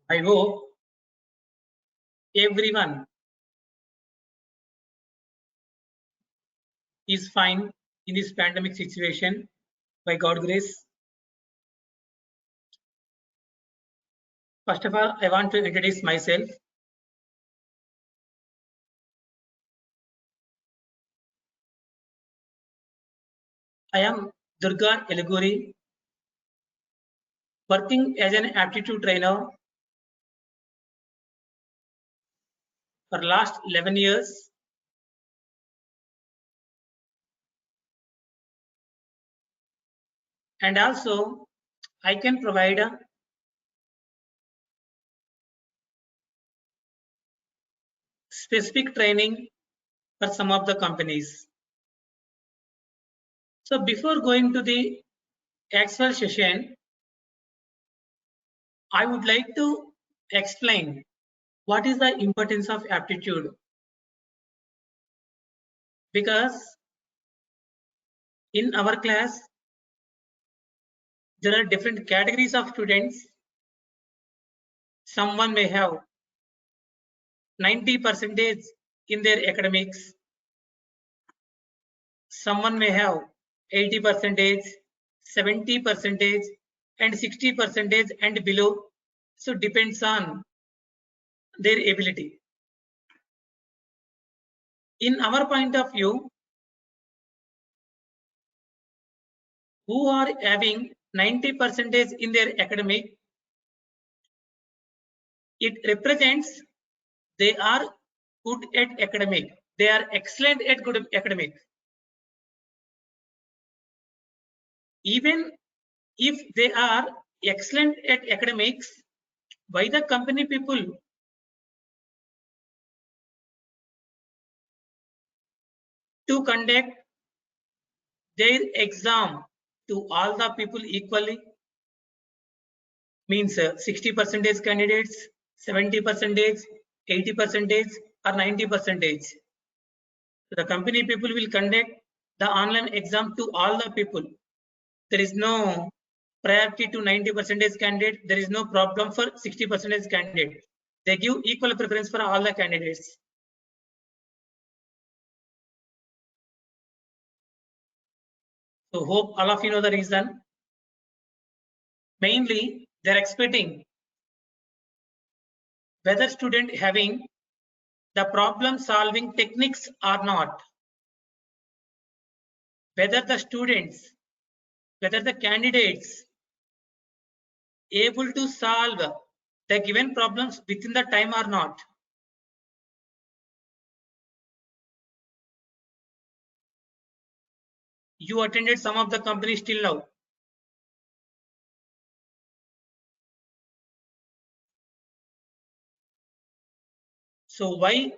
I hope everyone is fine in this pandemic situation by God's grace. First of all, I want to introduce myself. I am Durga Eliguri, working as an aptitude trainer for last 11 years. And also, I can provide specific training for some of the companies. So before going to the actual session, I would like to explain what is the importance of aptitude, because in our class there are different categories of students. Someone may have 90% in their academics, someone may have 80%, 70%, and 60% and below. So depends on their ability. In our point of view, who are having 90% in their academic, it represents they are good at academic. They are excellent at good academic. Even if they are excellent at academics, why the company people to conduct their exam to all the people equally? Means 60% candidates, 70%, 80%, or 90%. The company people will conduct the online exam to all the people. There is no priority to 90% candidate. There is no problem for 60% candidate. They give equal preference for all the candidates. So hope all of you know the reason. Mainly, they're expecting whether student having the problem solving techniques or not. Whether the students, whether the candidates able to solve the given problems within the time or not. You attended some of the companies till now. So why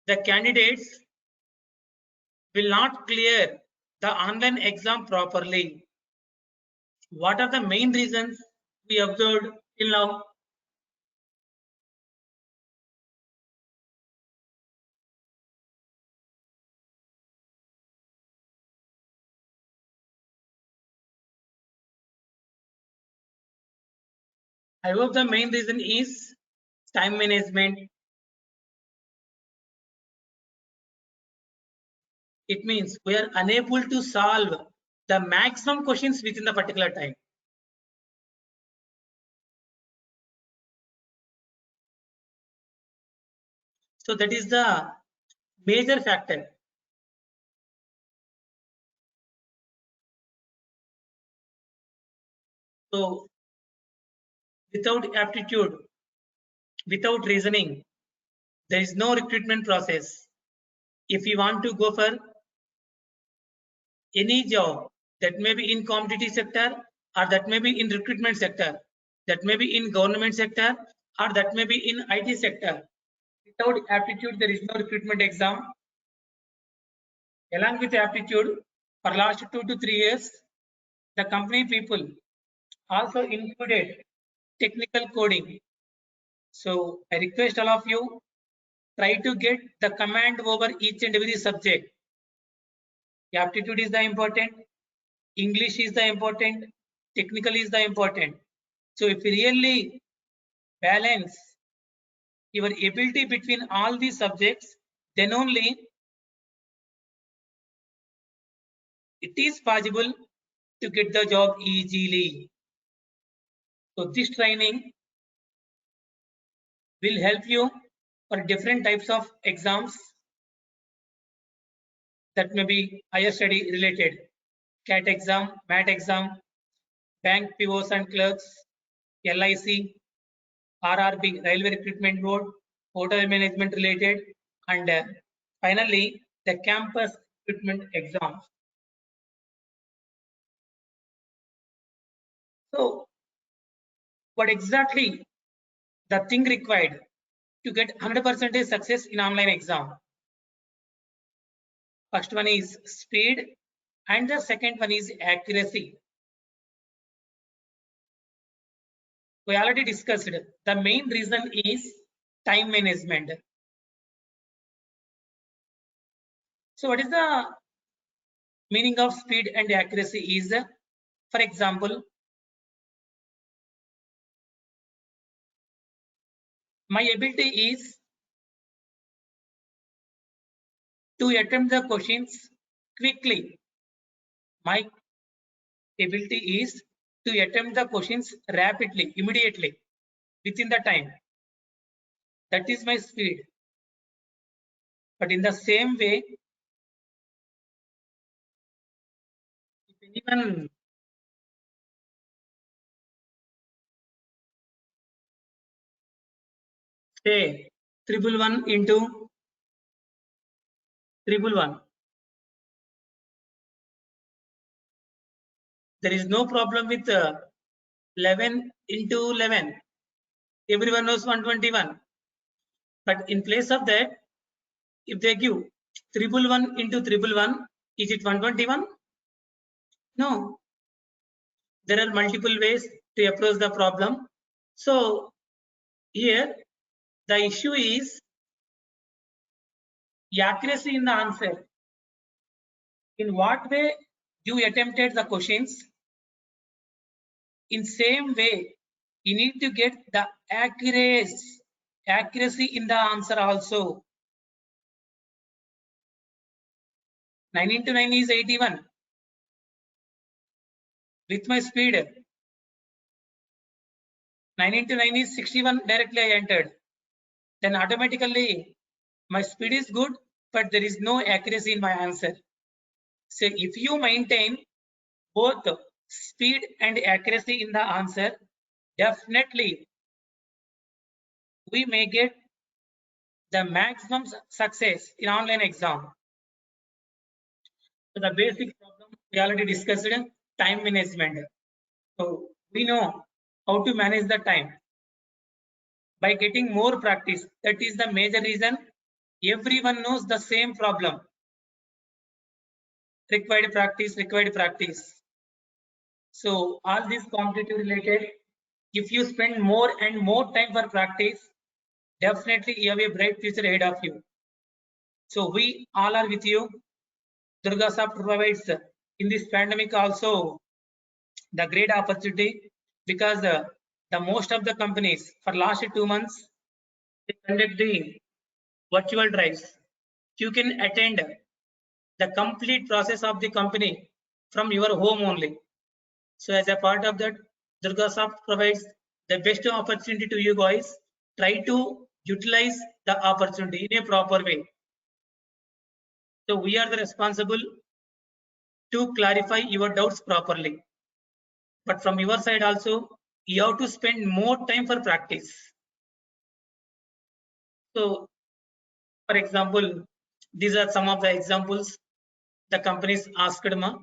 the candidates will not clear the online exam properly? What are the main reasons we observed till now? I hope the main reason is time management. It means we are unable to solve the maximum questions within the particular time. So that is the major factor. So without aptitude, without reasoning, there is no recruitment process. If you want to go for any job, that may be in competitive sector, or that may be in recruitment sector, that may be in government sector, or that may be in IT sector. Without aptitude, there is no recruitment exam. Along with aptitude, for last 2 to 3 years, the company people also included technical coding. So I request all of you, try to get the command over each and every subject. Aptitude is the important, English is the important, technical is the important. So if you really balance your ability between all these subjects, then only it is possible to get the job easily. So this training will help you for different types of exams that may be higher study related. CAT exam, MAT exam, bank POs and clerks, LIC, RRB, Railway Recruitment Board, hotel management related, and finally the campus recruitment exams. So what exactly the thing required to get 100% success in online exam? First one is speed and the second one is accuracy. We already discussed the main reason is time management. So what is the meaning of speed and accuracy is, for example, my ability is to attempt the questions quickly. My ability is to attempt the questions rapidly, immediately, within the time. That is my speed. But in the same way, if anyone say 111 into 111, there is no problem with 11 into 11. Everyone knows 121. But in place of that, if they give 111 into 111, is it 121? No. There are multiple ways to approach the problem. So here the issue is accuracy in the answer. In what way you attempted the questions? In same way, you need to get the accuracy in the answer also. 9 into 9 is 81. With my speed, 9 into 9 is 61. Directly I entered. Then automatically my speed is good, but there is no accuracy in my answer. So if you maintain both speed and accuracy in the answer, definitely we may get the maximum success in online exam. So the basic problem we already discussed, time management. So we know how to manage the time by getting more practice. That is the major reason. Everyone knows the same problem. Required practice, required practice. So all these competitive related, if you spend more and more time for practice, definitely you have a bright future ahead of you. So we all are with you. Durgasoft provides in this pandemic also the great opportunity, because the most of the companies for last 2 months they conduct the virtual drives. You can attend the complete process of the company from your home only. So as a part of that, Durgasoft provides the best opportunity to you guys. Try to utilize the opportunity in a proper way. So we are the responsible to clarify your doubts properly. But from your side also, you have to spend more time for practice. So for example, these are some of the examples the companies asked me.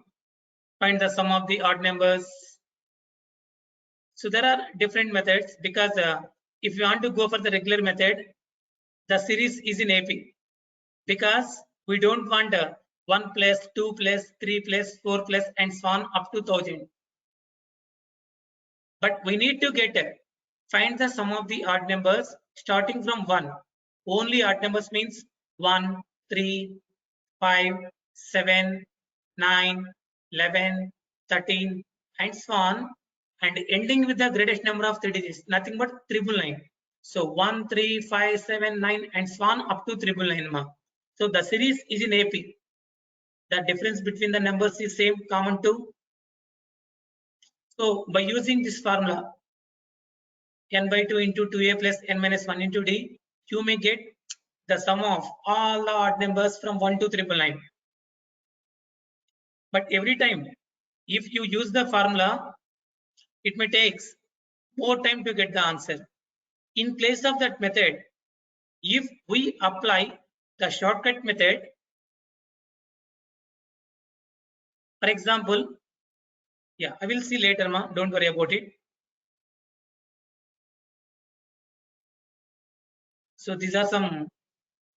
Find the sum of the odd numbers. So there are different methods, because if you want to go for the regular method, the series is in AP, because we don't want 1 plus 2 plus 3 plus 4 plus and so on up to 1000. But we need to get find the sum of the odd numbers starting from 1. Only odd numbers means 1, 3, 5, 7, 9, 11, 13 and so on, and ending with the greatest number of 3 digits, nothing but 999. So 1, 3, 5, 7, 9 and so on up to 999. So the series is in AP. The difference between the numbers is same, common to. So by using this formula, n by 2 into 2a plus n minus 1 into d, you may get the sum of all the odd numbers from 1 to 999. But every time, if you use the formula, it may take more time to get the answer. In place of that method, if we apply the shortcut method, for example, yeah, I will see later, ma, don't worry about it. So these are some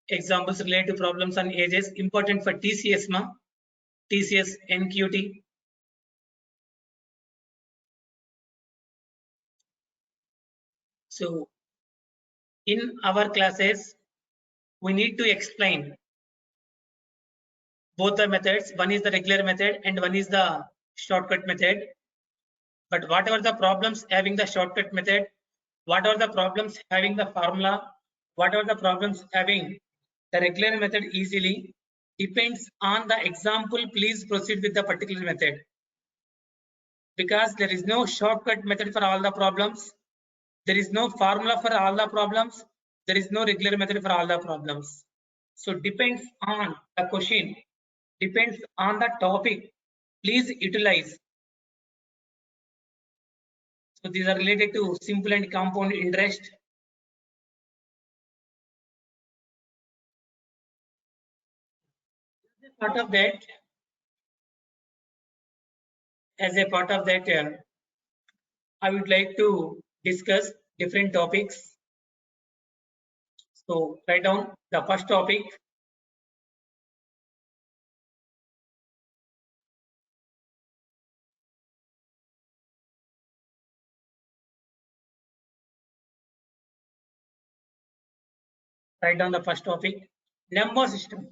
examples related to problems on ages important for TCS, ma, TCS, NQT. So in our classes, we need to explain both the methods. One is the regular method and one is the shortcut method. But whatever the problems having the shortcut method, whatever the problems having the formula, whatever the problems having the regular method easily, depends on the example. Please proceed with the particular method, because there is no shortcut method for all the problems. There is no formula for all the problems. There is no regular method for all the problems. So depends on the question, depends on the topic. Please utilize. So these are related to simple and compound interest. Part of that, as a part of that, I would like to discuss different topics. So write down the first topic. Write down the first topic, number system.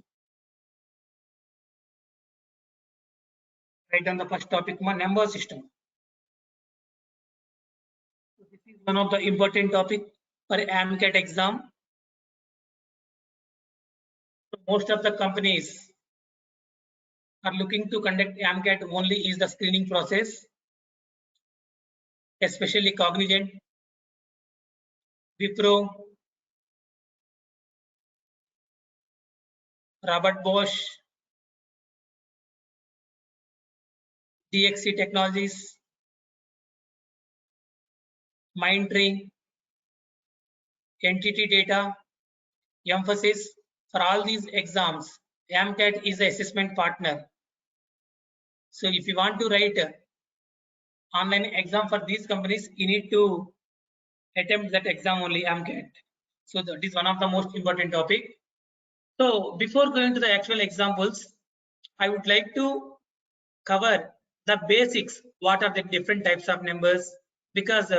Write down the first topic, number system. This is one of the important topic for AMCAT exam. So most of the companies are looking to conduct AMCAT only is the screening process, especially Cognizant, Wipro, Robert Bosch, DXC Technologies, Mindtree, Entity Data, Emphasis. For all these exams, AMCAT is the assessment partner. So if you want to write online exam for these companies, you need to attempt that exam only, AMCAT. So that is one of the most important topic. So before going to the actual examples, I would like to cover the basics. What are the different types of numbers? Because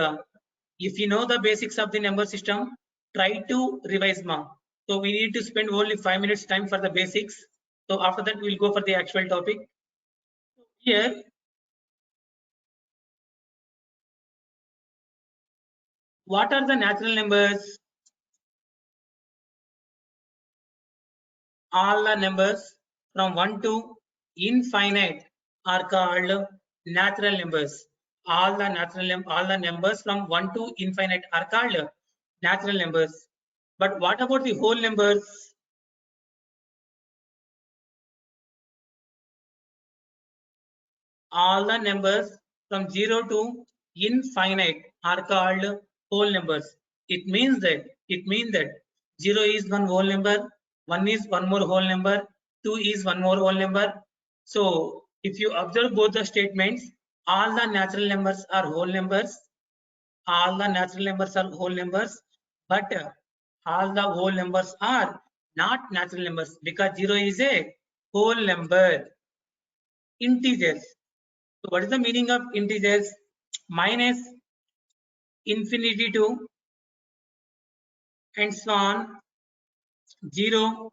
if you know the basics of the number system, try to revise ma. So we need to spend only 5 minutes time for the basics. So after that, we'll go for the actual topic. Here, what are the natural numbers? All the numbers from 1 to infinite are called natural numbers. All the numbers from 1 to infinite are called natural numbers. But what about the whole numbers? All the numbers from 0 to infinite are called whole numbers. It means that 0 is one whole number, 1 is one more whole number, 2 is one more whole number. So if you observe both the statements, all the natural numbers are whole numbers. All the natural numbers are whole numbers, but all the whole numbers are not natural numbers, because 0 is a whole number. Integers. So what is the meaning of integers? Minus infinity to and so on, 0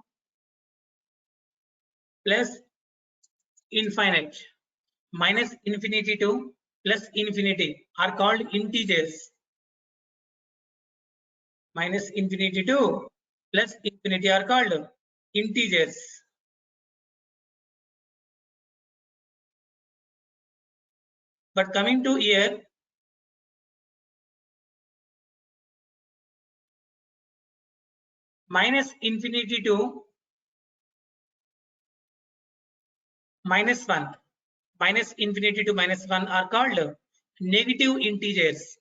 plus infinite. Minus infinity to plus infinity are called integers. minus infinity to plus infinity are called integers. But coming to here, minus infinity to minus 1, minus infinity to minus 1 are called negative integers.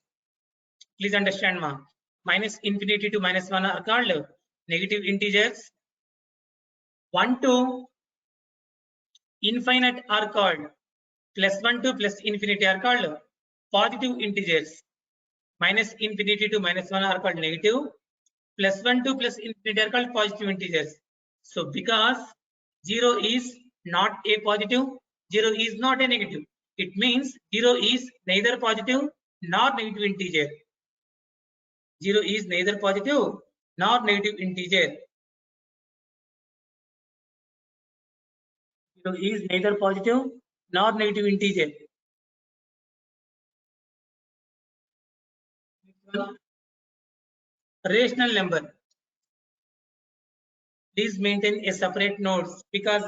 Please understand, ma. Minus infinity to minus 1 are called negative integers. 1 to infinite are called plus 1 to plus infinity are called positive integers. Minus infinity to minus 1 are called negative. Plus 1 to plus infinity are called positive integers. So because 0 is not a positive, 0 is not a negative. It means 0 is neither positive nor negative integer. 0 is neither positive nor negative integer. 0 is neither positive nor negative integer. Rational number. Please maintain a separate notes because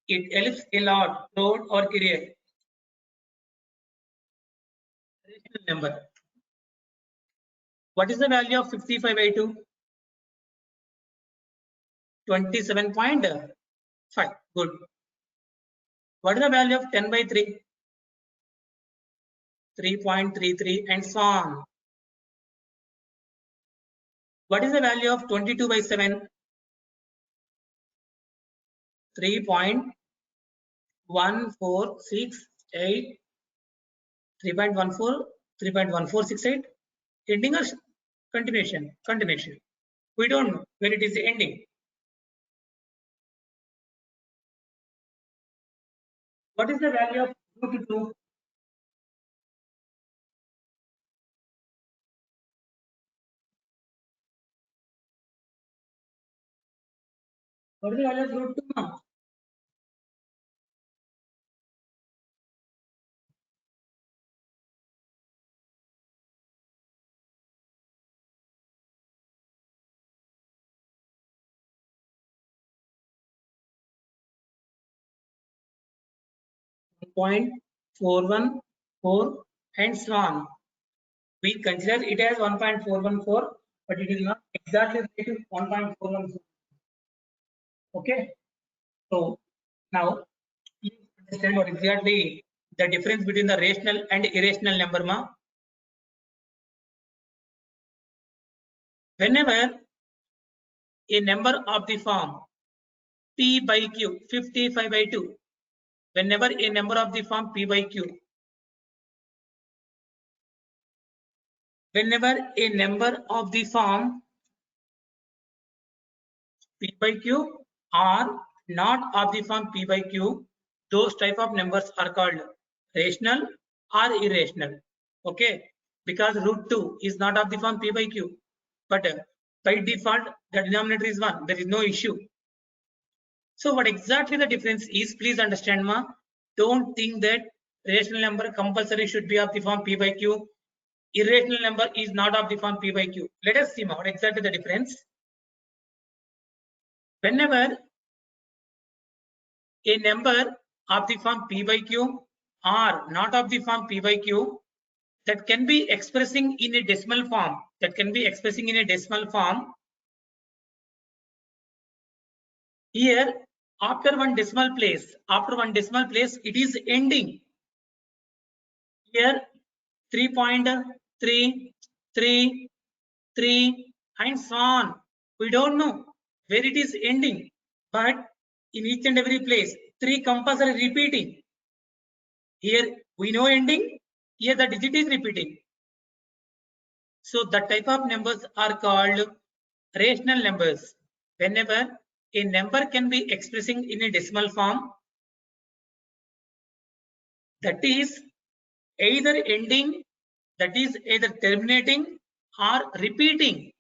it helps a lot throughout our career. Rational number. What is the value of 55 by 2? 27.5. Good. What is the value of 10 by 3? 3.33 and so on. What is the value of 22 by 7? 3.1468. 3.14, 3.1468. Ending or continuation? Continuation. We don't know where it is ending. What is the value of root 2? What is the value of root 2 now? Point 414 and so on. We consider it as 1.414, but it is not exactly 1.414. Okay. So now please understand what exactly the difference between the rational and irrational number, ma. Whenever a number of the form P by Q, 55 by 2, whenever a number of the form P by Q, whenever a number of the form P by Q are not of the form P by Q, those type of numbers are called rational or irrational. Okay, because root 2 is not of the form P by Q, but by default the denominator is 1. There is no issue. So what exactly the difference is, please understand, ma. Don't think that rational number compulsory should be of the form P by Q. Irrational number is not of the form P by Q. Let us see, ma, what exactly the difference. Whenever a number of the form P by Q or not of the form P by Q that can be expressing in a decimal form, here after one decimal place, it is ending. Here 3.333 and so on. We don't know where it is ending, but in each and every place 3 compulsory repeating. Here we know ending, here the digit is repeating. So the type of numbers are called rational numbers. Whenever a number can be expressing in a decimal form, that is either ending, that is either terminating or repeating,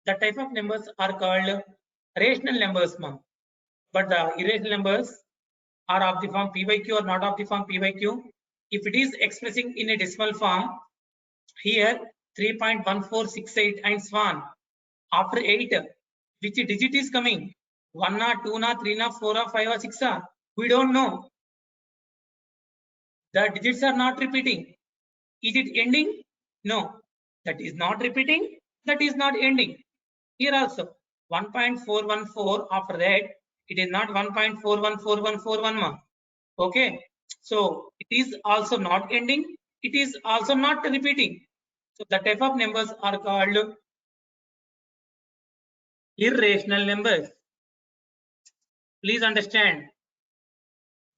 the type of numbers are called rational numbers, ma'am. But the irrational numbers are of the form P by Q or not of the form P by Q. If it is expressing in a decimal form, here 3.1468 and so on, After 8, which digit is coming? 1 or 2 or 3 or 4 or 5 or 6 or? We don't know. The digits are not repeating. Is it ending? No. That is not repeating. That is not ending. Here also 1.414. After that, it is not 1.414141. Okay. So it is also not ending. It is also not repeating. So the type of numbers are called irrational numbers. Please understand.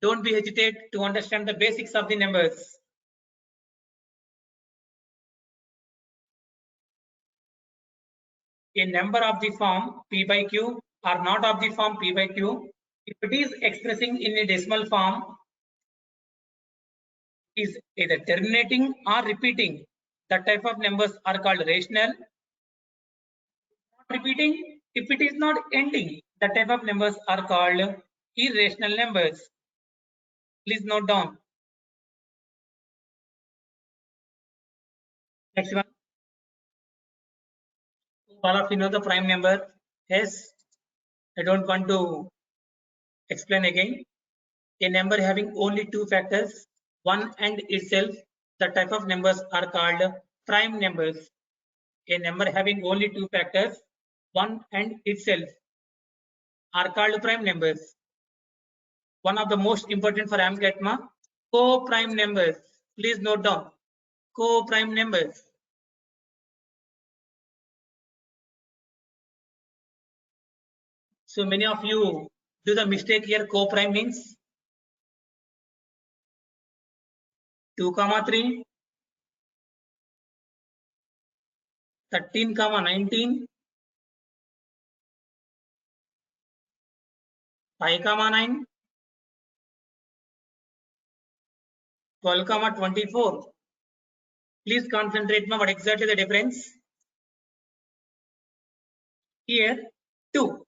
Don't be hesitate to understand the basics of the numbers. A number of the form P by Q or not of the form P by Q, if it is expressing in a decimal form, is either terminating or repeating. The type of numbers are called rational. Not repeating, if it is not ending, the type of numbers are called irrational numbers. Please note down. Next one. All of you know the prime number. Yes, I don't want to explain again. A number having only two factors, one and itself, the type of numbers are called prime numbers. A number having only two factors, one and itself, are called prime numbers. One of the most important for AMCATMA, co-prime numbers. Please note down, co-prime numbers. So many of you do the mistake here. Co-prime means 2, 3, 13, 19, 5, 9, 12, 24. Please concentrate now what exactly the difference. Here 2.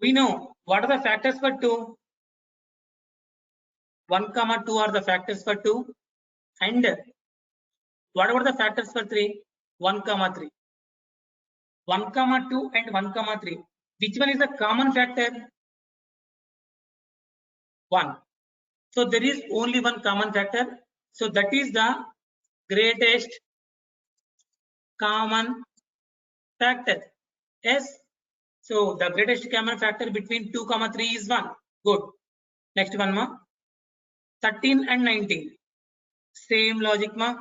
We know what are the factors for 2. 1, 2 are the factors for 2. And what about the factors for 3? 1, 3. 1, 2 and 1, 3. Which one is the common factor? 1. So there is only one common factor. So that is the greatest common factor. Yes. So the greatest common factor between 2, 3 is 1. Good. Next one, ma. 13 and 19. Same logic, ma.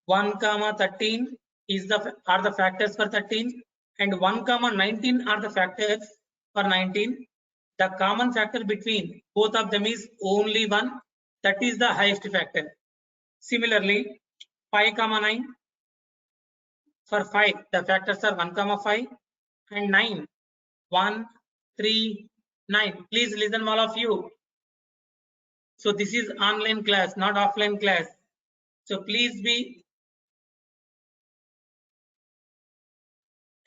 1, 13 is are the factors for 13, and 1, 19 are the factors for 19. The common factor between both of them is only 1. That is the highest factor. Similarly, 5, 9. For 5, the factors are 1, 5 and 9. 1, 3, 9. Please listen, all of you. So this is online class, not offline class. So please be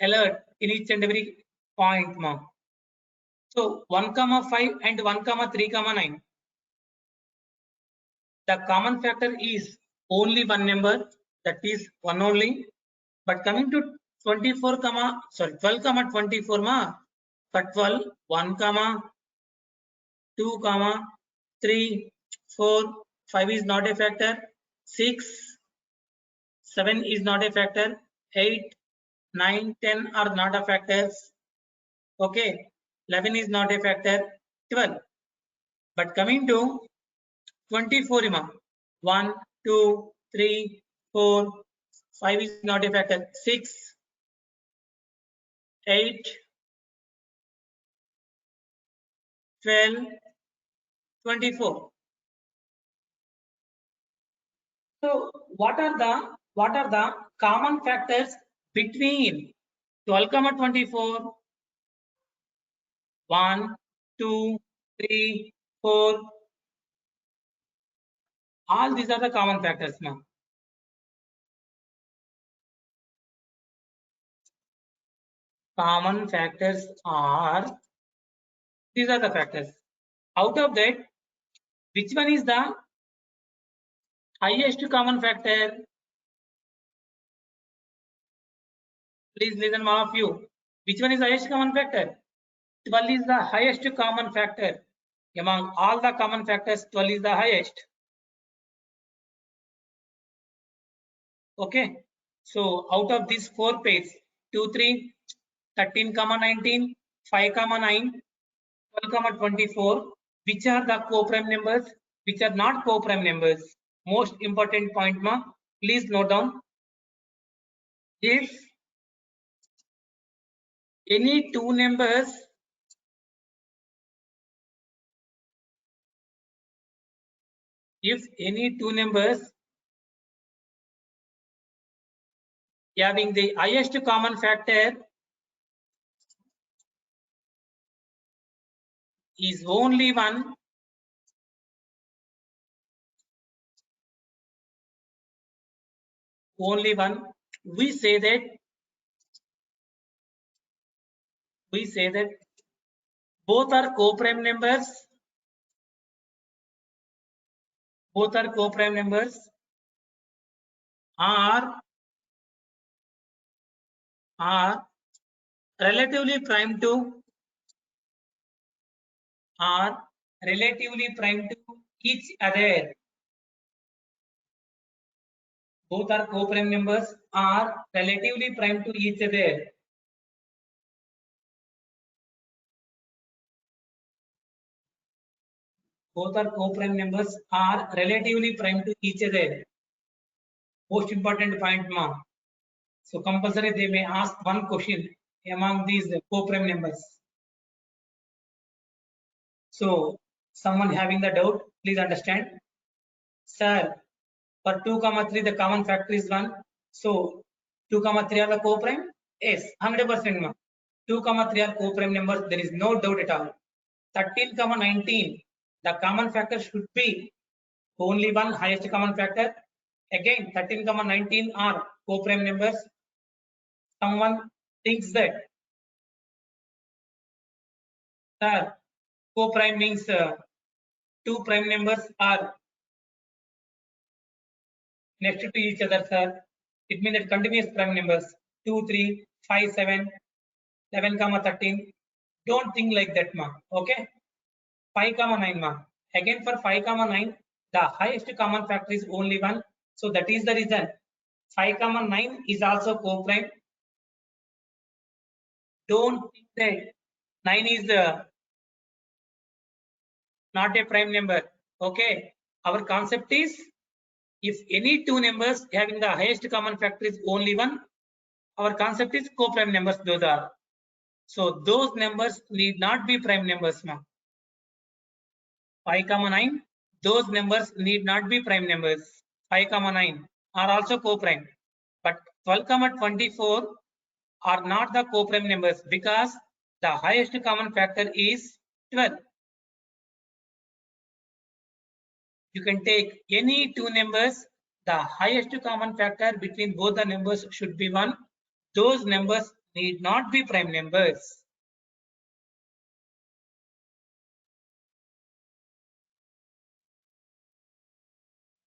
alert in each and every point, ma. So 1, 5 and 1, 3, 9. The common factor is only one number, that is 1 only. But coming to 12, 24, ma. For 12, 1, 2, 3, 4, 5 is not a factor. 6, 7 is not a factor. 8, 9, 10 are not a factors. Okay. 11 is not a factor. 12. But coming to 24, 1, 2, 3, 4, 5 is not a factor. 6, 8, 12, 24. So what are the common factors between 12, 24, 1, 2, 3, 4? All these are the common factors now. Common factors are, these are the factors. Out of that, which one is the highest common factor? Please listen, all of you. Which one is the highest common factor? 12 is the highest common factor. Among all the common factors, 12 is the highest. Okay. So out of these 4 pairs, 2, 3, 13, 19, 5, 9, 12, 24, which are the co-prime numbers, which are not co-prime numbers? Most important point, ma. Please note down. If any two numbers having the highest common factor is only one, we say that both are co-prime numbers, are relatively prime to each other. Both are co-prime numbers are relatively prime to each other. Both are co-prime numbers are relatively prime to each other. Most important point, ma. So compulsory they may ask one question among these co-prime numbers. So someone having the doubt, please understand. Sir, for 2, 3 the common factor is 1. So 2, 3 are the co-prime? Yes, 100%, ma. 2, 3 are co-prime numbers. There is no doubt at all. 13, 19, the common factor should be only one, highest common factor. Again, 13, 19 are co-prime numbers. Someone thinks that, sir, co-prime means 2 prime numbers are next to each other, sir. It means that continuous prime numbers 2, 3, 5, 7, 11, 13. Don't think like that, ma. Okay. 5, 9, ma. Again, for 5, 9, the highest common factor is only one. So that is the reason 5, 9 is also co-prime. Don't think that 9 is not a prime number. Okay. Our concept is, if any two numbers having the highest common factor is only one, our concept is co-prime numbers. Those are. So those numbers need not be prime numbers, ma. 5, 9, those numbers need not be prime numbers. 5, 9 are also co-prime, but 12, 24 are not the co-prime numbers because the highest common factor is 12. You can take any two numbers, the highest common factor between both the numbers should be 1. Those numbers need not be prime numbers.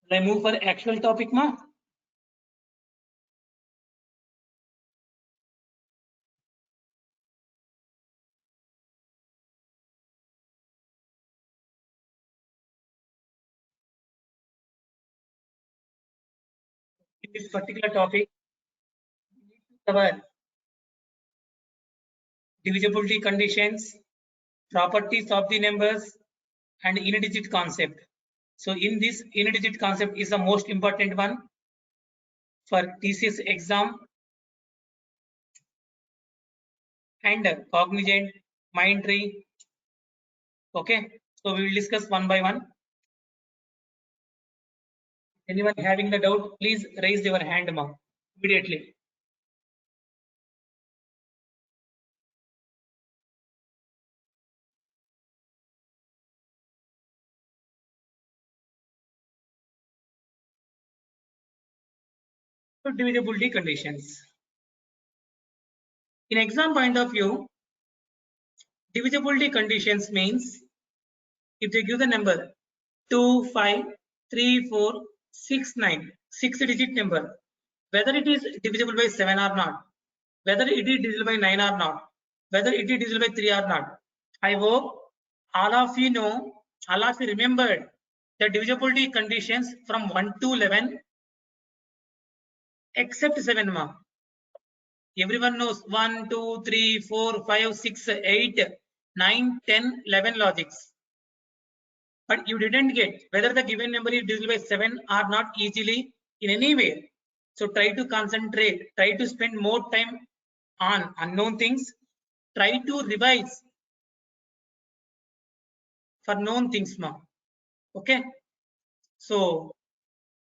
Shall I move for actual topic, ma? In this particular topic, we need to cover divisibility conditions, properties of the numbers, and unit digit concept. So in this, unit digit concept is the most important one for TCS exam and Cognizant, Mindtree. Okay, so we will discuss one by one. Anyone having the doubt, please raise your hand, ma, immediately. So divisibility conditions. In exam point of view, divisibility conditions means if they give the number 2, 5, 3, 4, 6, 9, 6-digit number, whether it is divisible by 7 or not, whether it is divisible by 9 or not, whether it is divisible by 3 or not. I hope all of you know, all of you remembered the divisibility conditions from 1 to 11 except 7 ma. Everyone knows 1, 2, 3, 4, 5, 6, 8, 9, 10, 11 logics. But you didn't get whether the given number is divisible by 7 or not easily in any way. So try to concentrate, try to spend more time on unknown things, try to revise for known things ma. Okay. So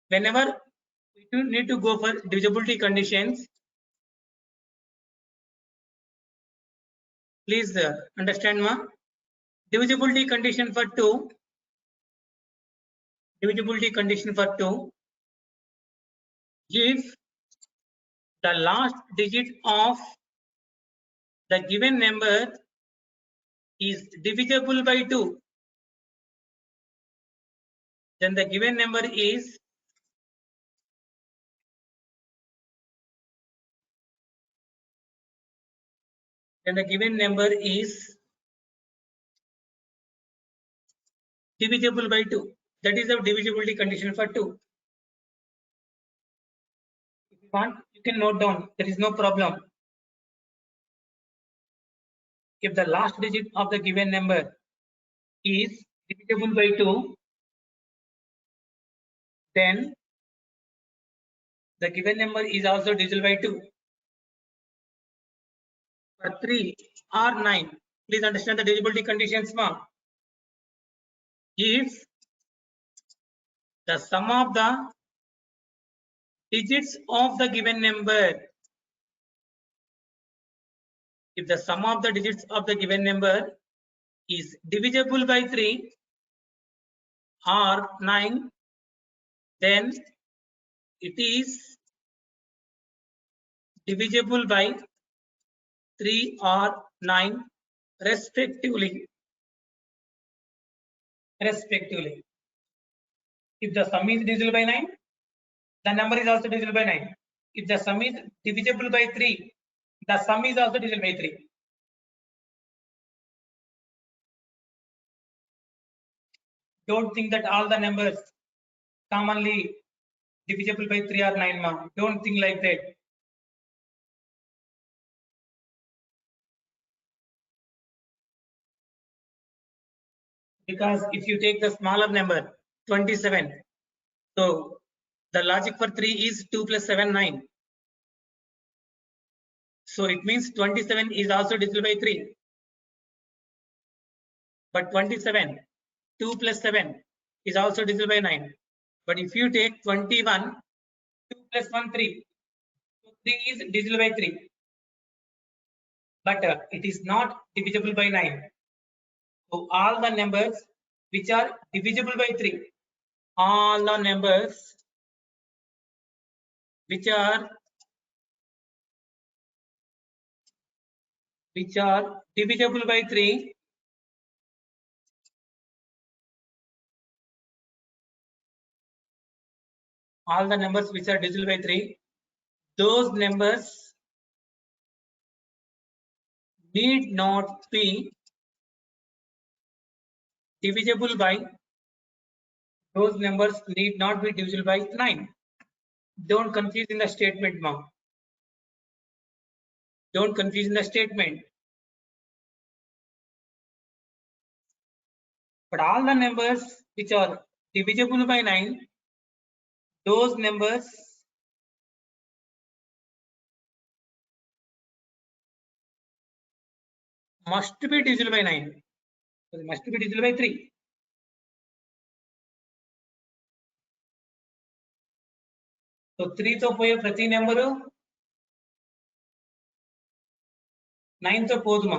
whenever you need to go for divisibility conditions, please understand ma. Divisibility condition for 2, divisibility condition for 2, if the last digit of the given number is divisible by 2, then the given number is divisible by 2. That is the divisibility condition for 2. If you want, you can note down. There is no problem. If the last digit of the given number is divisible by 2, then the given number is also divisible by 2. For 3 or 9, please understand the divisibility conditions ma. If the sum of the digits of the given number, if the sum of the digits of the given number is divisible by 3 or 9, then it is divisible by 3 or 9 respectively. If the sum is divisible by 9, the number is also divisible by 9. If the sum is divisible by 3, the sum is also divisible by 3. Don't think that all the numbers commonly divisible by 3 or 9 ma. Don't think like that. Because if you take the smaller number 27, so the logic for 3 is 2 plus 7 9. So it means 27 is also divisible by 3. But 27, 2 plus 7 is also divisible by 9. But if you take 21, 2 plus 1 3. So 3 is divisible by 3. But it is not divisible by 9. So all the numbers which are divisible by 3, all the numbers which are divisible by 3, all the numbers which are divisible by 3, those numbers need not be divisible by, those numbers need not be divisible by 9. Don't confuse in the statement mom. Don't confuse in the statement. But all the numbers which are divisible by 9, those numbers must be divisible by 9. So they must be divisible by 3. So 3 తో పోయే ప్రతి number 9 తో పోదు మా.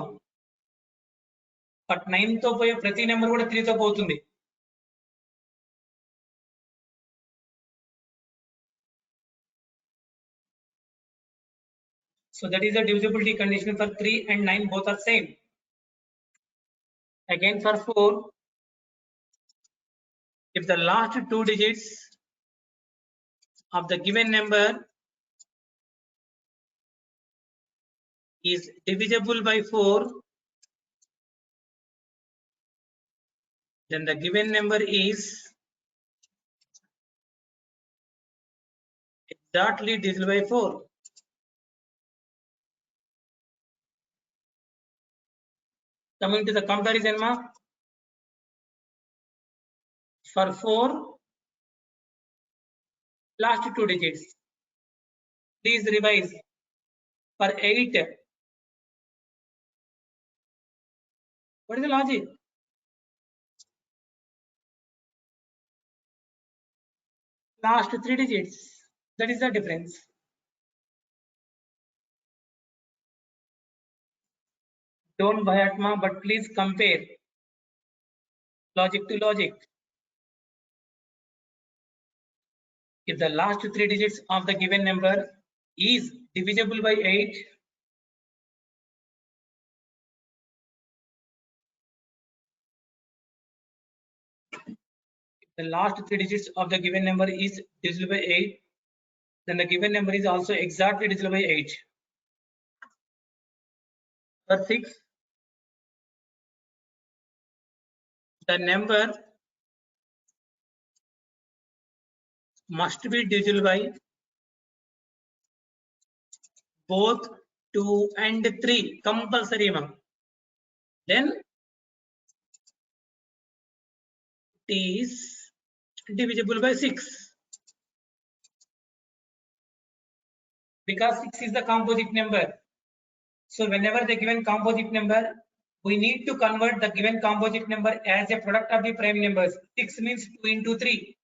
But 9 తో పోయే ప్రతి number కూడా 3 తో పోతుంది. So that is the divisibility condition for 3 and 9, both are same. Again for 4, if the last two digits of the given number is divisible by 4, then the given number is exactly divisible by 4. Coming to the comparison, for 4, last 2 digits. Please revise. For 8, what is the logic? Last 3 digits. That is the difference. Don't buy Atma, but please compare logic to logic. If the last 3 digits of the given number is divisible by 8, the last 3 digits of the given number is divisible by 8, then the given number is also exactly divisible by 8. For 6, the number must be divisible by both 2 and 3, compulsory. Then it is divisible by 6. Because 6 is the composite number. So whenever the given composite number, we need to convert the given composite number as a product of the prime numbers. 6 means 2 into 3.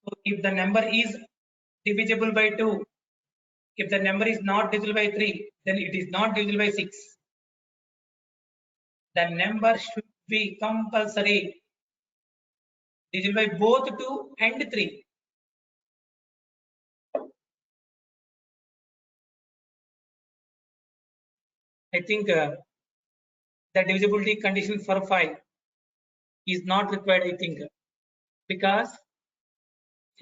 So if the number is divisible by 2, if the number is not divisible by 3, then it is not divisible by 6. The number should be compulsory divisible by both 2 and 3. I think the divisibility condition for 5 is not required, I think, because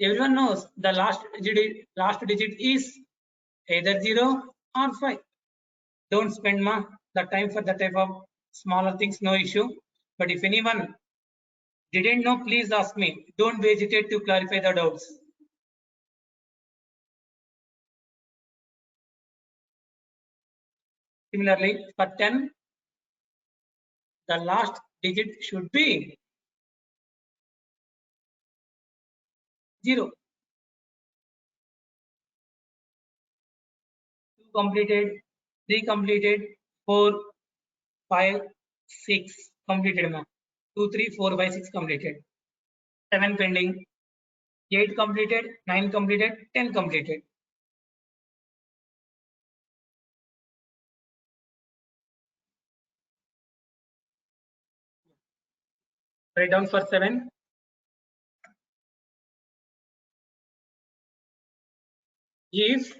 everyone knows the last digit is either 0 or 5. Don't spend the time for the type of smaller things, no issue. But if anyone didn't know, please ask me. Don't hesitate to clarify the doubts. Similarly, for 10, the last digit should be 0. 2 completed, 3 completed, 4, 5, 6 completed. 2, 3, 4, 5, 6 completed. 7 pending. 8 completed, 9 completed, 10 completed. Write down for 7. If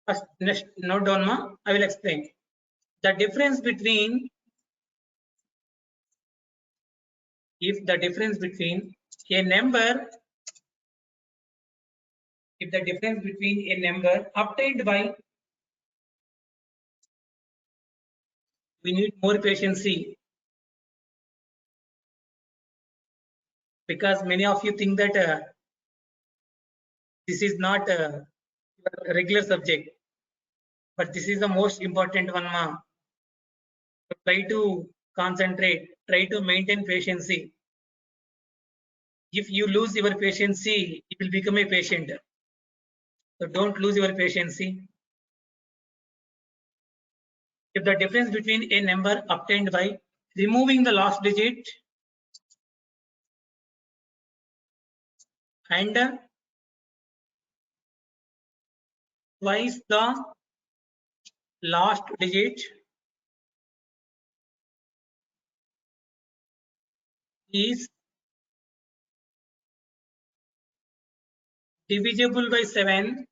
first next note down, I will explain the difference between a number, if the difference between a number obtained by, we need more patience, because many of you think that this is not a regular subject, but this is the most important one. So try to concentrate, try to maintain patience. If you lose your patience, you will become a patient. So don't lose your patience. If the difference between a number obtained by removing the last digit and twice the last digit is divisible by 7,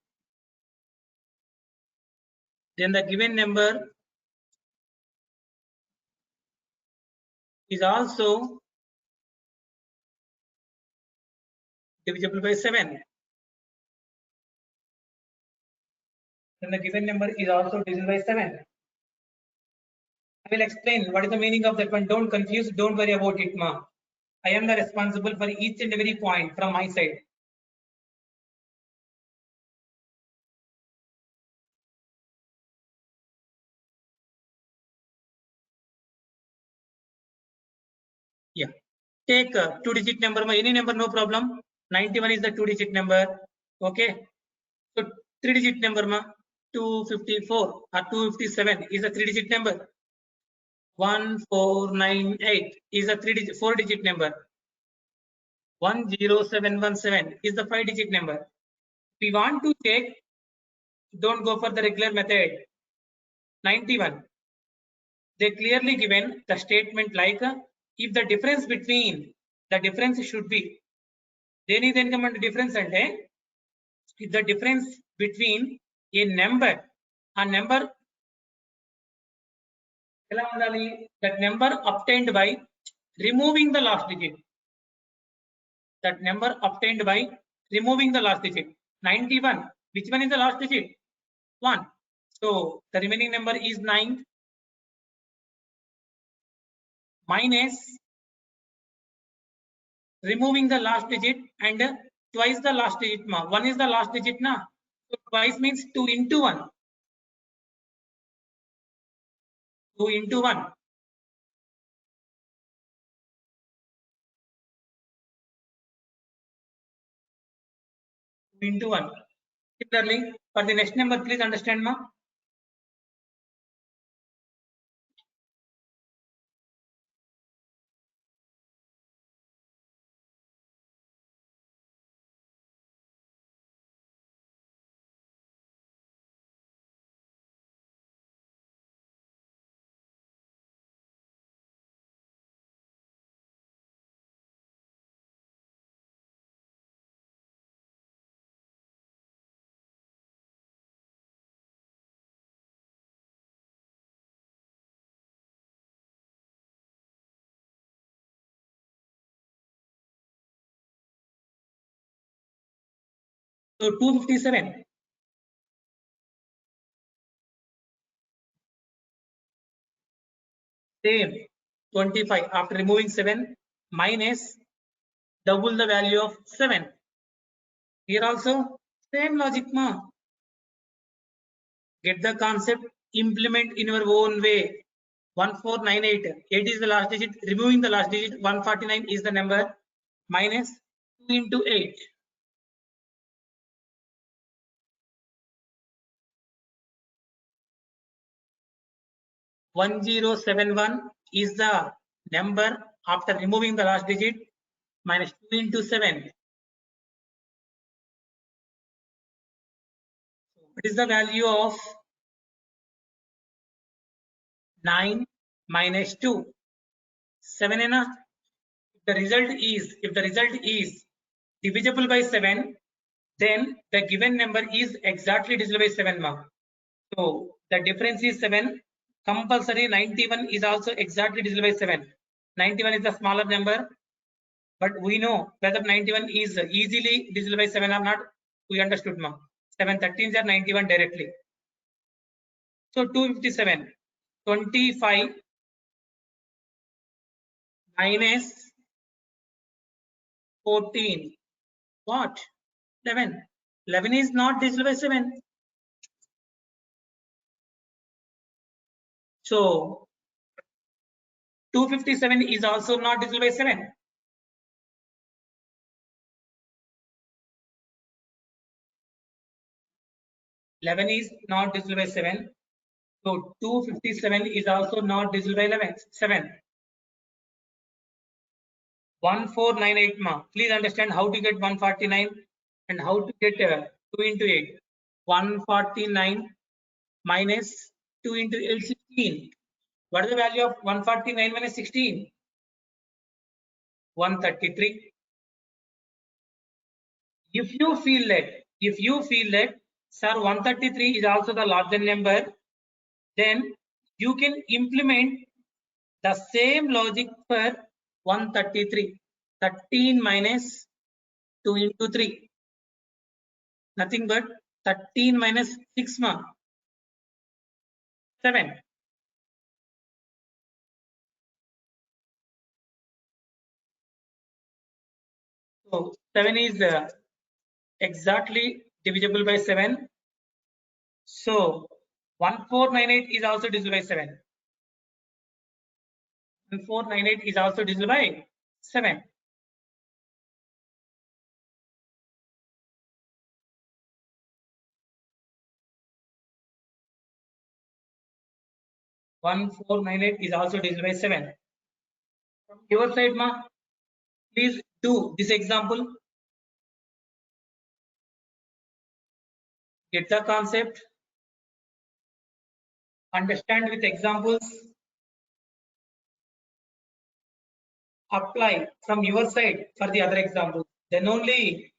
then the given number is also divisible by 7. Then the given number is also divisible by 7. I will explain what is the meaning of that one. Don't confuse, don't worry about it, ma. I am the responsible for each and every point from my side. Yeah. Take a 2-digit number, any number, no problem. 91 is the 2-digit number. Okay. So 3-digit number, 254 or 257 is a 3-digit number. 1498 is a 4-digit number. 10717 is the 5-digit number. We want to take, don't go for the regular method. 91. They clearly given the statement like if the difference between the difference should be then difference and if the difference between a number that number obtained by removing the last digit, that number obtained by removing the last digit. 91, which one is the last digit? 1. So the remaining number is 9 minus removing the last digit and twice the last digit. 1 is the last digit na, so twice means 2 into 1. 2 into 1. Into 1. Similarly, for the next number, please understand, ma. So 257. Same 25 after removing 7 minus double the value of 7. Here also same logic, ma. Get the concept, implement in your own way. 1498. 8 is the last digit. Removing the last digit. 149 is the number. Minus 2 into 8. 1071 is the number after removing the last digit. Minus 2 into 7. What is the value of 9 minus 2? 7 enough. If the result is divisible by 7, then the given number is exactly divisible by 7, mark. So the difference is 7. Compulsory 91 is also exactly divisible by 7. 91 is the smaller number, but we know whether 91 is easily divisible by 7 or not. We understood, ma. 7 13s are 91 directly. So 257, 25 minus 14. What? 11. 11 is not divisible by 7. So 257 is also not divisible by 7. Eleven is not divisible by 7. So 257 is also not divisible by 7. 1498, ma. Please understand how to get 149 and how to get 2 into 8. 149 minus 2 into 8, 16. What is the value of 149 minus 16? 133. If you feel that, sir, 133 is also the larger number, then you can implement The same logic for 133. 13 minus 2 into 3. Nothing but 13 minus 6 ma. 7. So 7 is exactly divisible by 7. So 1498 is also divisible by 7. 1498 is also divisible by 7. One 498 is also divisible by 7. From your side, ma, please do this example. Get the concept. Understand with examples. Apply from your side for the other example. Then only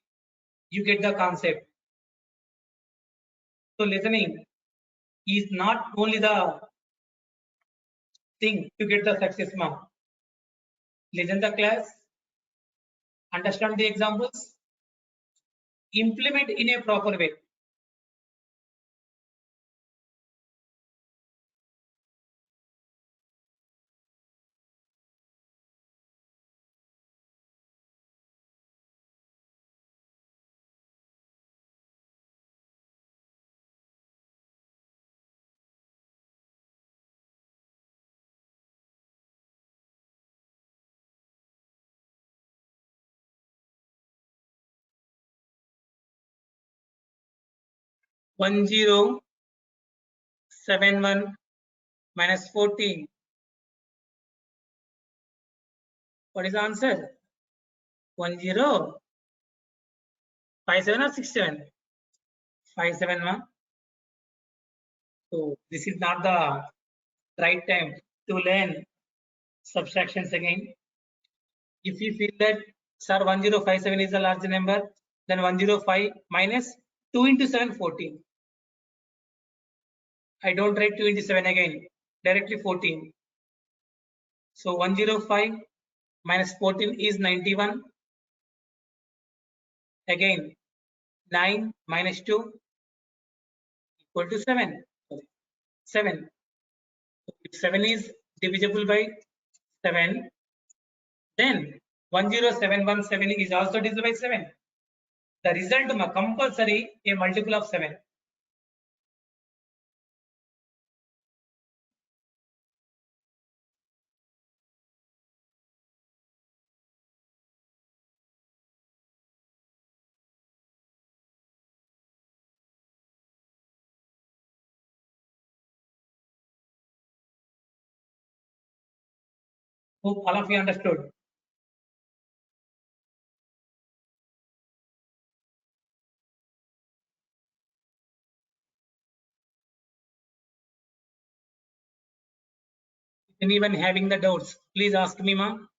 you get the concept. So listening is not only the thing to get the success mark. Listen the class, understand the examples, implement in a proper way. One 1071 minus 14. What is the answer? 1057 or 67? 57, ma. So this is not the right time to learn subtractions again. If you feel that sir 1057 is a large number, then 105 minus 2 into 7 14. I don't write 2 into 7 again, directly 14. So 105 minus 14 is 91. Again 9 minus 2 equal to 7. 7. If 7 is divisible by 7, then 10717 is also divisible by 7. The result compulsory a multiple of 7. Hope all of you understood. If anyone having the doubts, please ask me, ma'am.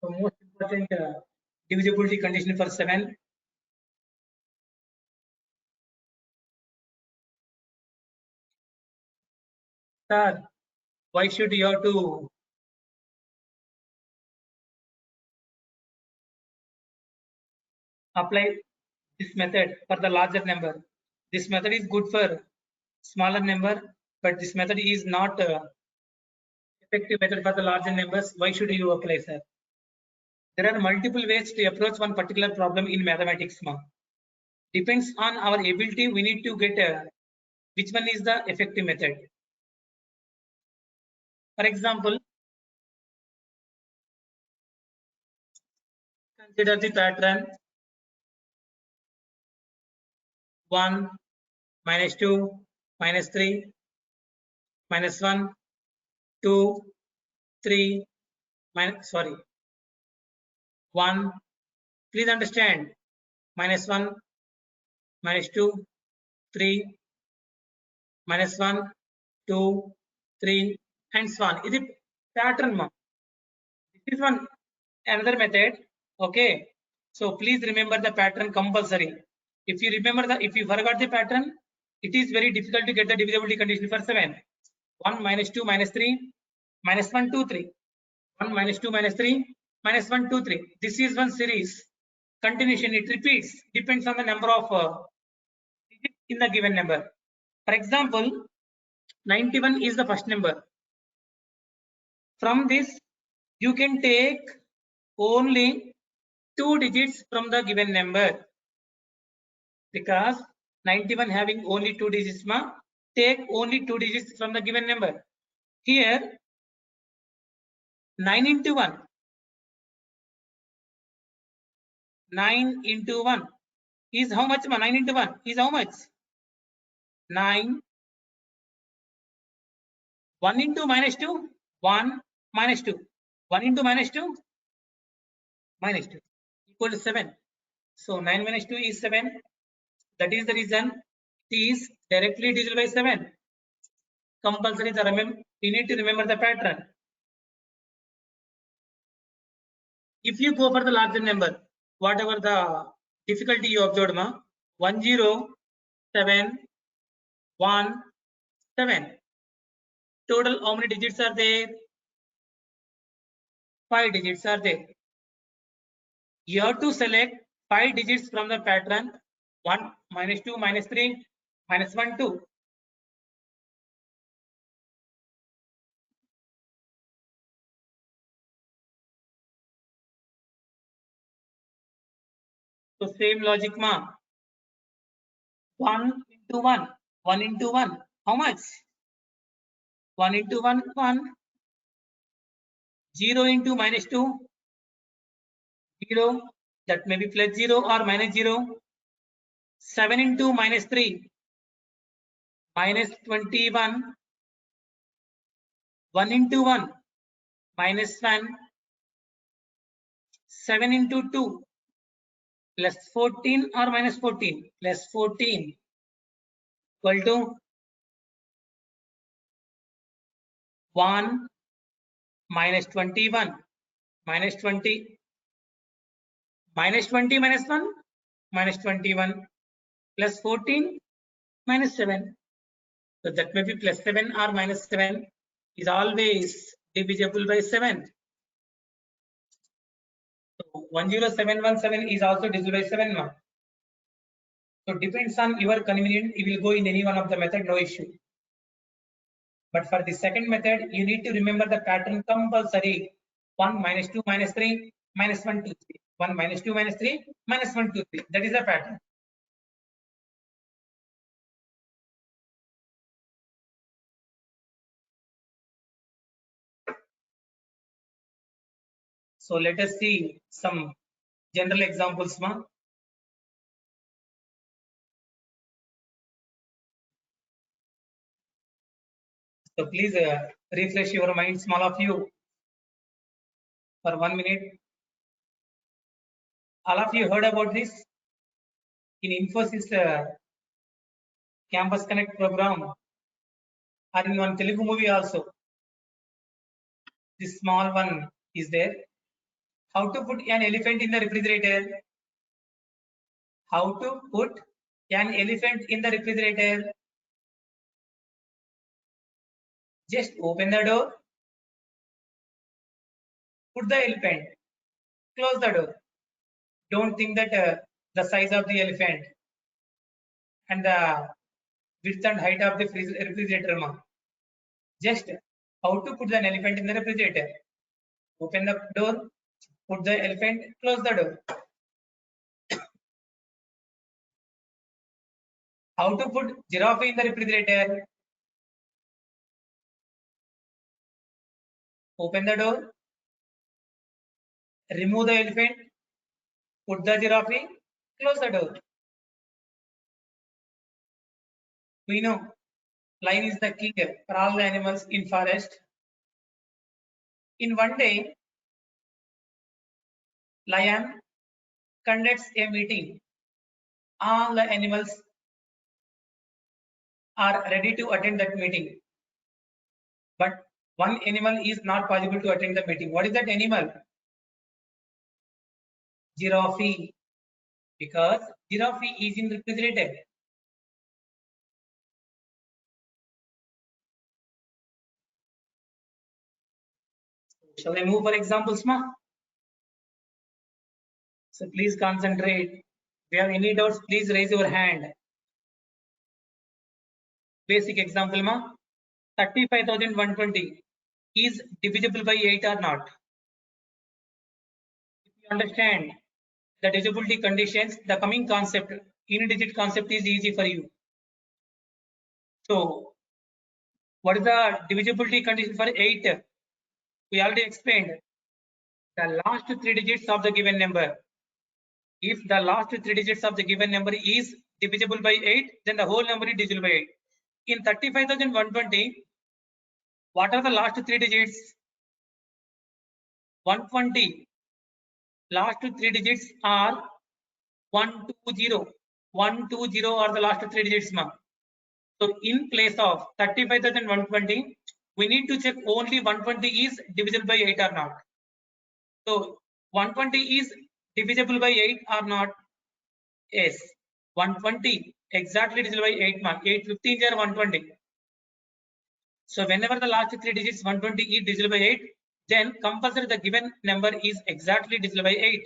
So most important divisibility condition for 7. Sir, why should you have to apply this method for the larger number? This method is good for smaller number, but this method is not effective method for the larger numbers. Why should you apply, sir? There are multiple ways to approach one particular problem in mathematics, ma'am. Depends on our ability. We need to get which one is the effective method. For example, consider the pattern 1 minus 2 minus 3 minus 1 2 3 minus 1. Please understand, minus 1 minus 2 3 minus 1 2 3 and so on. Is it pattern, ma'am? This is one another method. Okay, So please remember the pattern compulsory. If you forgot the pattern, it is very difficult to get the divisibility condition for 7. 1 minus 2 minus 3 minus 1 2 3. 1 minus 2 minus 3 minus 1 2 3. This is one series. Continuation, it repeats, depends on the number of digits in the given number. For example, 91 is the first number. From this, you can take only 2 digits from the given number. Because 91 having only 2 digits, take only 2 digits from the given number. Here, 9 into 1. 9 into 1 is how much? 9 into 1 is how much? 9. 1 into minus 2, 1 minus 2. 1 into minus 2, minus 2 equal to 7. So 9 minus 2 is 7. That is the reason it is directly divisible by 7. Compulsory, we need to remember the pattern. If you go for the larger number, whatever the difficulty you observed, 1 0 7 1 7. Total how many digits are there? 5 digits are there. You have to select 5 digits from the pattern. 1 minus 2 minus 3 minus 1 2. So same logic, 1 into 1. 1 into 1. How much? 1 into 1, 1. 0 into minus 2, 0. That may be plus 0 or minus 0. 7 into minus 3, minus 21. 1 into 1, minus 1. 7 into 2, plus 14 or minus 14, plus 14, equal to 1 minus 21, minus 20, minus 20 minus 1, minus 21, plus 14, minus 7. So that may be plus 7 or minus 7 is always divisible by 7. So 10717 is also divisible by 7. So depends on your convenience, you will go in any one of the method, no issue. But for the second method, you need to remember the pattern compulsory. 1 minus 2 minus 3 minus 1 2 3. 1 minus 2 minus 3 minus 1 2 3. That is the pattern. So let us see some general examples, So please refresh your minds, all of you, for 1 minute. All of you heard about this in Infosys Campus Connect program, or in one Telugu movie also. This small one is there. How to put an elephant in the refrigerator? How to put an elephant in the refrigerator? Just open the door, put the elephant, close the door. Don't think that the size of the elephant and the width and height of the refrigerator. Just how to put an elephant in the refrigerator. Open the door, put the elephant, close the door. How to put giraffe in the refrigerator. Open the door, remove the elephant, put the giraffe, close the door. We know lion is the king for all the animals in forest. In one day, lion conducts a meeting. All the animals are ready to attend that meeting. But one animal is not possible to attend the meeting. What is that animal? giraffe, because giraffe is in refrigerator. Shall I move for examples, ma? So please concentrate. If you have any doubts, please raise your hand. Basic example, ma. 35,120 is divisible by 8 or not? If you understand the divisibility conditions, the coming concept, unit digit concept is easy for you. So, what is the divisibility condition for 8? We already explained. The last 3 digits of the given number. If the last 3 digits of the given number is divisible by 8, then the whole number is divisible by 8. In 35,120, what are the last 3 digits? 120. Last 3 digits are 120. 120 are the last 3 digits, ma. So in place of 35,120, we need to check only 120 is divisible by 8 or not. So 120 is divisible by 8 or not? Yes. 120 exactly divisible by 8 mark. 8 15 are 120. So whenever the last 3 digits 120 is divisible by 8, then compulsory the given number is exactly divisible by 8.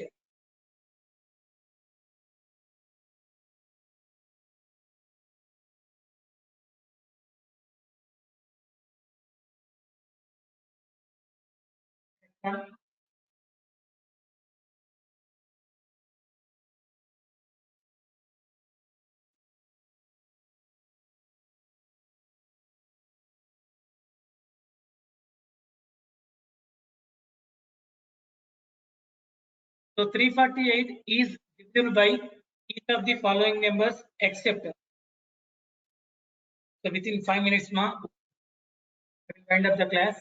So 348 is divisible by each of the following numbers except. So within 5 minutes, ma, we will wind up the class.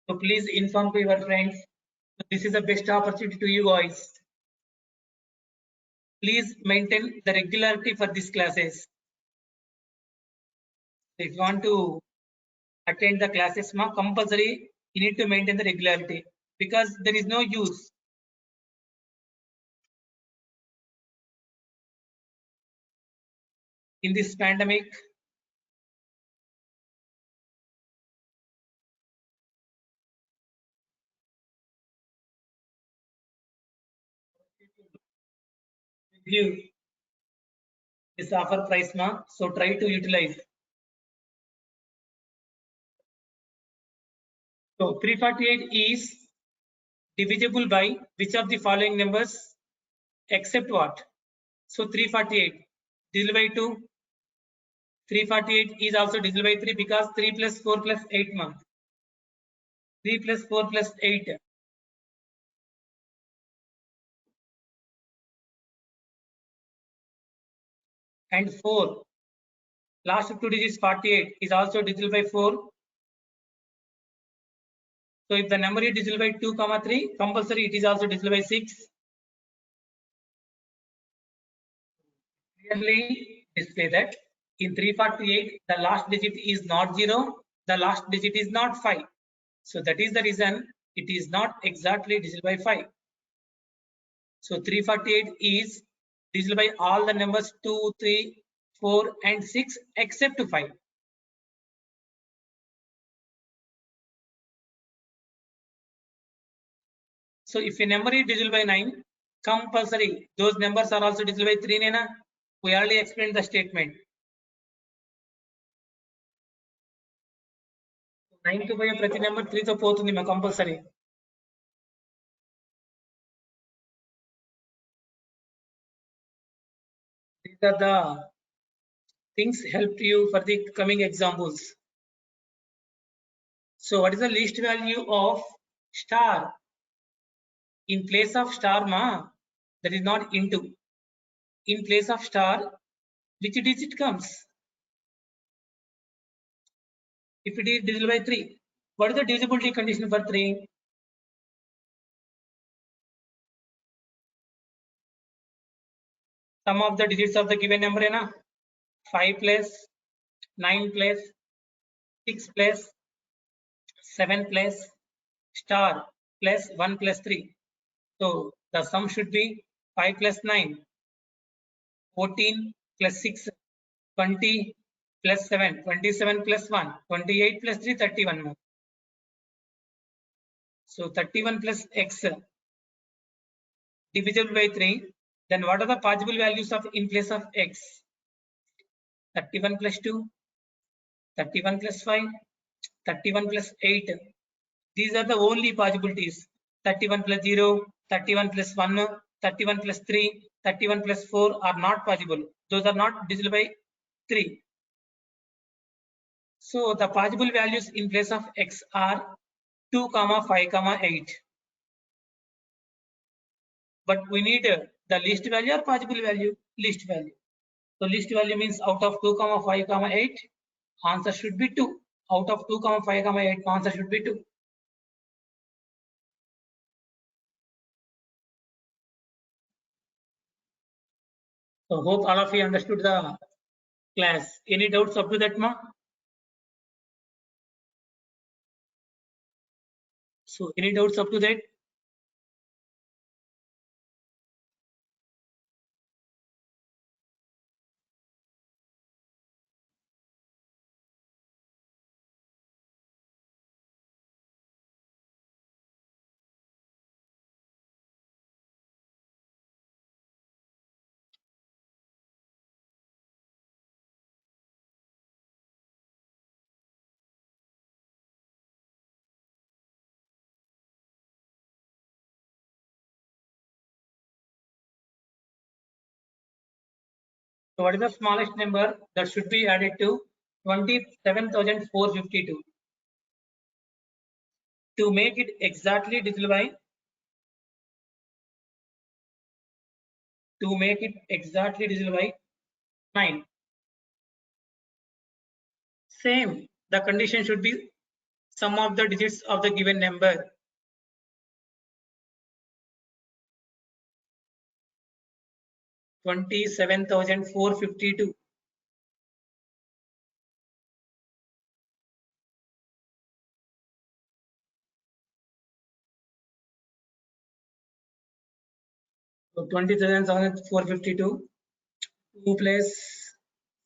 So please inform to your friends. So this is the best opportunity to you guys. Please maintain the regularity for these classes. If you want to attend the classes, ma, compulsory you need to maintain the regularity, because there is no use. In this pandemic, give this offer price, ma, so try to utilize. So 348 is divisible by which of the following numbers except what? So 348 divisible by 2. 348 is also divisible by 3 because 3 plus 4 plus 8, ma. 3 plus 4 plus 8. And 4. Last 2 digits 48 is also divisible by 4. So if the number is divisible by 2, 3, compulsory it is also divisible by 6. Clearly display that in 348 the last digit is not 0, the last digit is not 5. So that is the reason it is not exactly divisible by 5. So 348 is divisible by all the numbers 2, 3, 4 and 6 except 5. So if a number is divisible by 9, compulsory those numbers are also divisible by 3, nena. We already explained the statement. 9 to 5 ప్రతి number 3 తో పోతుంది మా compulsory. These are the things helped you for the coming examples. So what is the least value of star? In place of star, ma, that is not into. In place of star, which digit comes? If it is divisible by 3, what is the divisibility condition for 3? Sum of the digits of the given number, hai na? 5 plus 9 plus 6 plus 7 plus star plus 1 plus 3. So the sum should be 5 plus 9, 14 plus 6, 20 plus 7, 27 plus 1, 28 plus 3, 31 more. So 31 plus x divisible by 3. Then what are the possible values of in place of x? 31 plus 2, 31 plus 5, 31 plus 8. These are the only possibilities. 31 plus 0, 31 plus 1, 31 plus 3, 31 plus 4 are not possible. Those are not divisible by 3. So the possible values in place of x are 2, 5, 8. But we need the least value or possible value? Least value. So least value means out of 2, 5, 8, answer should be 2. Out of 2, 5, 8, answer should be 2. So hope all of you understood the class. Any doubts up to that, ma? So any doubts up to that? So what is the smallest number that should be added to 27,452? To make it exactly divisible by 9. Same. The condition should be sum of the digits of the given number. $27,452. So 27,452. 2 plus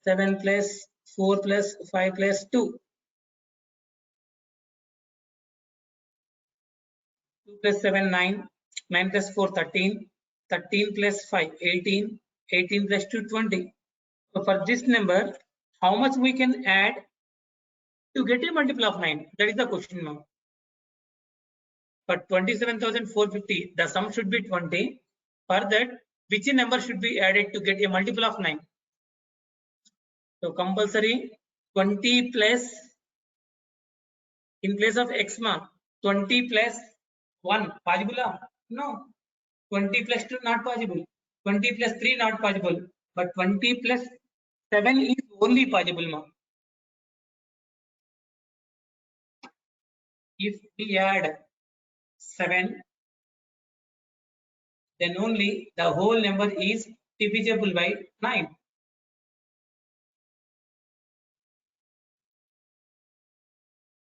7 plus 4 plus 5 plus 2. 2 plus 7, 9. 9 plus 4, 13. 13 plus 5, 18. 18 plus 2, 20. So for this number, how much we can add to get a multiple of 9? That is the question now. For 27,450, the sum should be 20. For that, which number should be added to get a multiple of 9? So compulsory 20 plus, in place of x mark, 20 plus 1 possible? No. 20 plus 2 not possible. 20 plus 3 not possible. But 20 plus 7 is only possible, ma. If we add 7, then only the whole number is divisible by 9.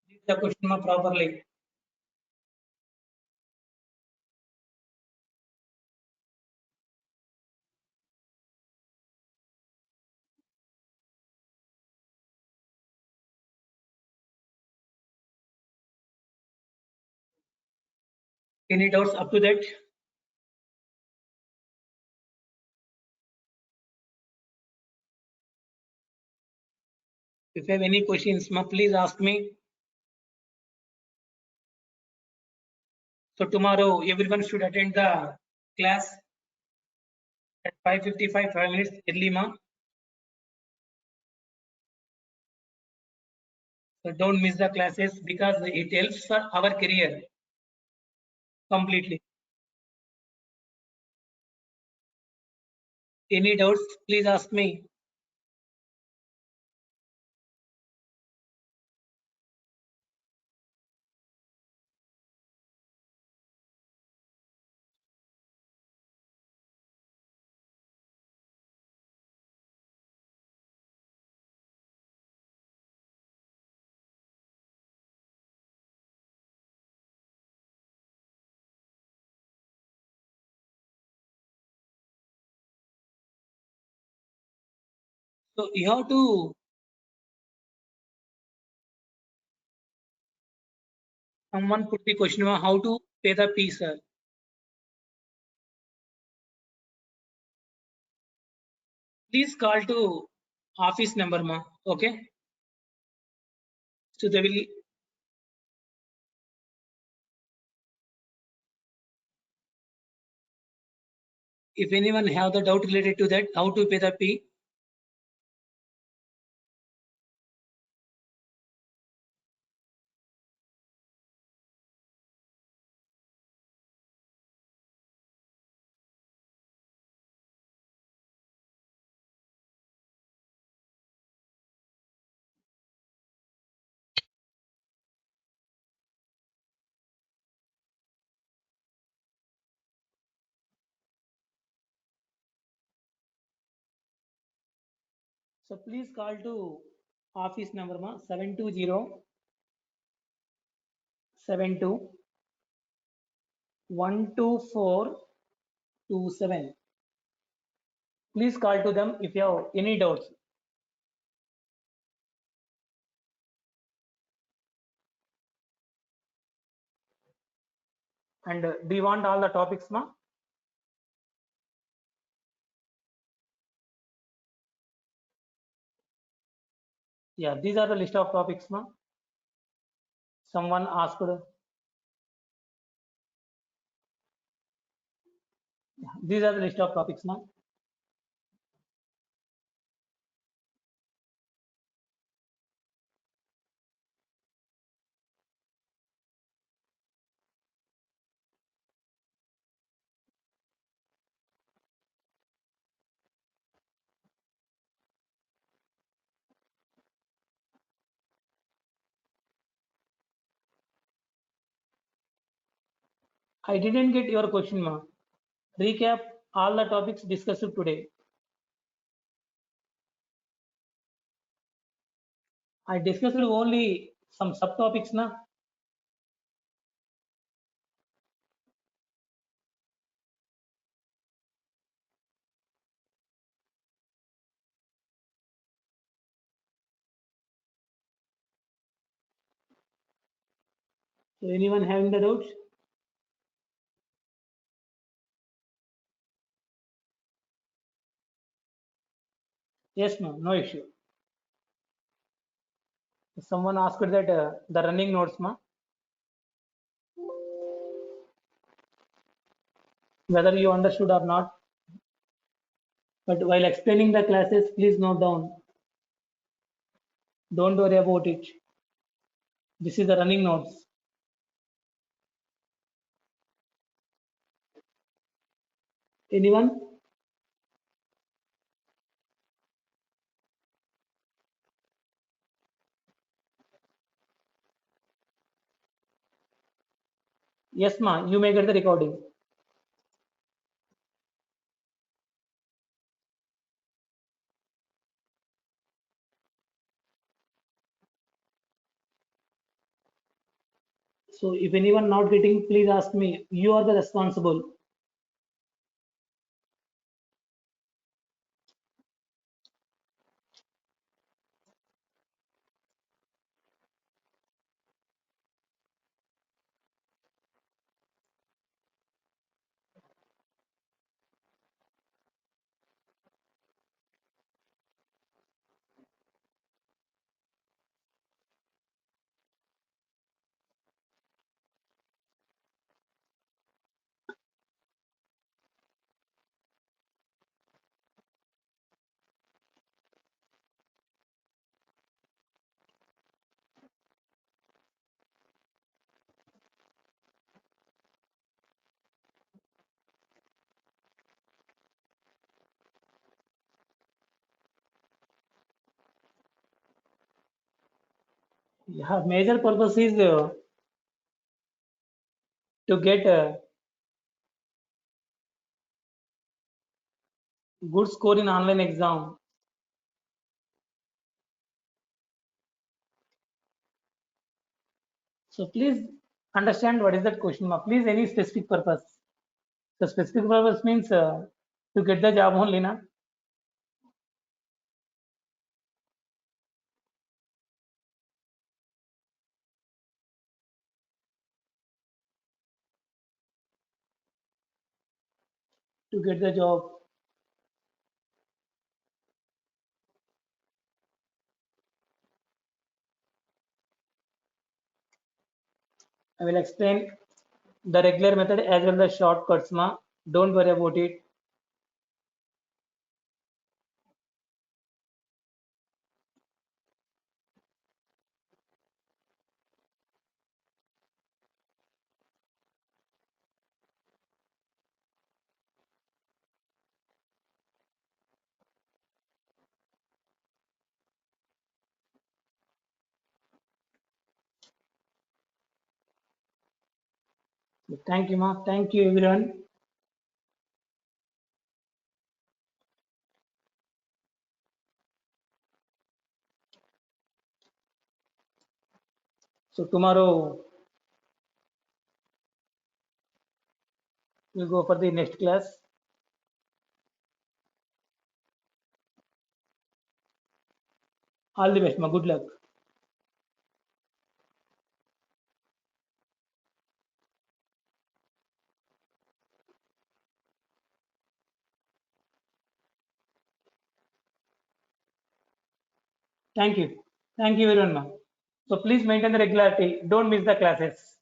This is the question mark properly. Any doubts up to that? If you have any questions, ma, please ask me. So tomorrow everyone should attend the class at 5:55, 5 minutes early, ma. So don't miss the classes because it helps for our career completely. Any doubts, please ask me. So you have to someone put the question how to pay the fee, sir. Please call to office number, ma. Okay. So they will. If anyone have the doubt related to that, how to pay the fee, so please call to office number, ma, 720-72 12427. Please call to them if you have any doubts. And do you want all the topics, ma? Yeah, these are the list of topics, ma. Someone asked. These are the list of topics, ma. I didn't get your question, ma. Recap all the topics discussed today. I discussed only some subtopics, na. So anyone having the doubts? Yes, no, no issue. Someone asked that the running notes, ma, whether you understood or not. But while explaining the classes, please note down. Don't worry about it. This is the running notes. Anyone? Yes, ma, you may get the recording. So if anyone not getting, please ask me. You are the responsible. Yeah, major purpose is to get a good score in online exam. So please understand what is that question mark. Please any specific purpose. So specific purpose means to get the job only, na. to get the job. I will explain the regular method as well as shortcuts, ma. Don't worry about it. Thank you, ma. Thank you, everyone. So tomorrow we'll go for the next class. All the best, ma. Good luck. Thank you. Thank you, everyone, ma. So please maintain the regularity. Don't miss the classes.